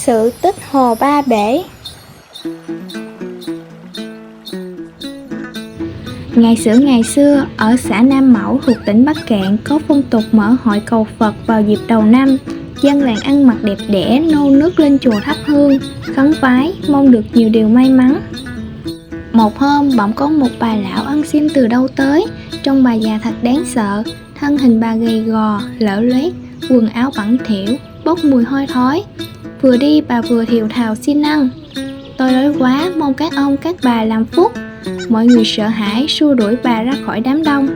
Sự tích Hồ Ba Bể. Ngày xưa, ở xã Nam Mẫu thuộc tỉnh Bắc Cạn có phong tục mở hội cầu Phật vào dịp đầu năm. Dân làng ăn mặc đẹp đẽ, nô nức lên chùa thắp hương, khấn vái, mong được nhiều điều may mắn. Một hôm, bỗng có một bà lão ăn xin từ đâu tới. Trông bà già thật đáng sợ, thân hình bà gầy gò, lở loét, quần áo bẩn thỉu, bốc mùi hôi thối. Vừa đi bà vừa thều thào xin ăn. Tôi đói quá, mong các ông các bà làm phúc. Mọi người sợ hãi xua đuổi bà ra khỏi đám đông.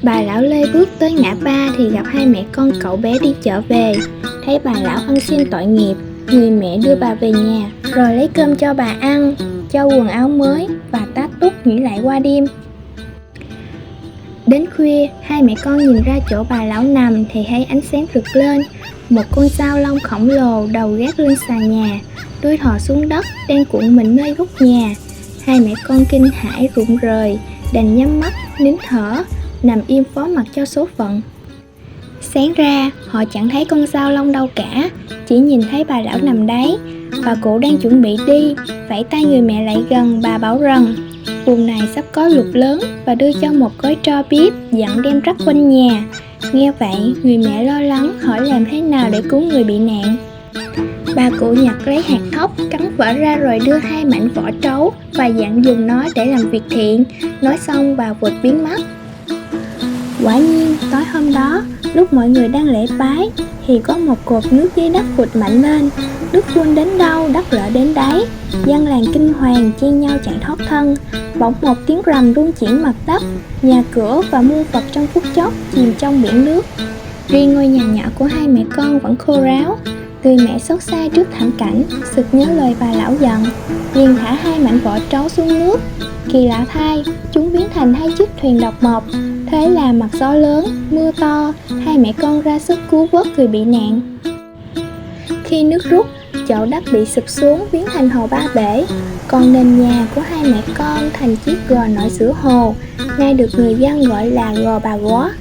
Bà lão lê bước tới ngã ba thì gặp hai mẹ con cậu bé đi chợ về. Thấy bà lão ăn xin tội nghiệp, người mẹ đưa bà về nhà, rồi lấy cơm cho bà ăn, cho quần áo mới và tá túc nghỉ lại qua đêm. Đến khuya, hai mẹ con nhìn ra chỗ bà lão nằm thì thấy ánh sáng rực lên. Một con sao long khổng lồ đầu gác lên xà nhà, đuôi thò xuống đất, đang cuộn mình nơi góc nhà. Hai mẹ con kinh hãi rụng rời, đành nhắm mắt, nín thở, nằm im phó mặc cho số phận. Sáng ra, họ chẳng thấy con sao long đâu cả, chỉ nhìn thấy bà lão nằm đấy. Bà cụ đang chuẩn bị đi, vẫy tay người mẹ lại gần, bà bảo rằng vùng này sắp có lụt lớn và đưa cho một gói tro bếp, dặn đem rắc quanh nhà. Nghe vậy, người mẹ lo lắng hỏi làm thế nào để cứu người bị nạn. Bà cụ nhặt lấy hạt thóc, cắn vỡ ra rồi đưa hai mảnh vỏ trấu và dặn dùng nó để làm việc thiện. Nói xong bà vụt biến mất. Quả nhiên, tối hôm đó, lúc mọi người đang lễ bái thì có một cột nước dưới đất vụt mạnh lên. Nước tuôn đến đâu, đất lở đến đấy. Dân làng kinh hoàng chen nhau chạy thoát thân. Bỗng một tiếng rầm rung chuyển mặt đất, nhà cửa và muôn vật trong phút chốc chìm trong biển nước. Riêng ngôi nhà nhỏ của hai mẹ con vẫn khô ráo. Người mẹ xót xa trước thảm cảnh, sực nhớ lời bà lão dặn, liền thả hai mảnh vỏ trấu xuống nước. Kỳ lạ thay, chúng biến thành hai chiếc thuyền độc mộc. Thế là mặt gió lớn, mưa to, hai mẹ con ra sức cứu vớt người bị nạn. Khi nước rút, chậu đất bị sụp xuống biến thành hồ Ba Bể, còn nền nhà của hai mẹ con thành chiếc gò nổi giữa hồ, nay được người dân gọi là gò Bà Góa.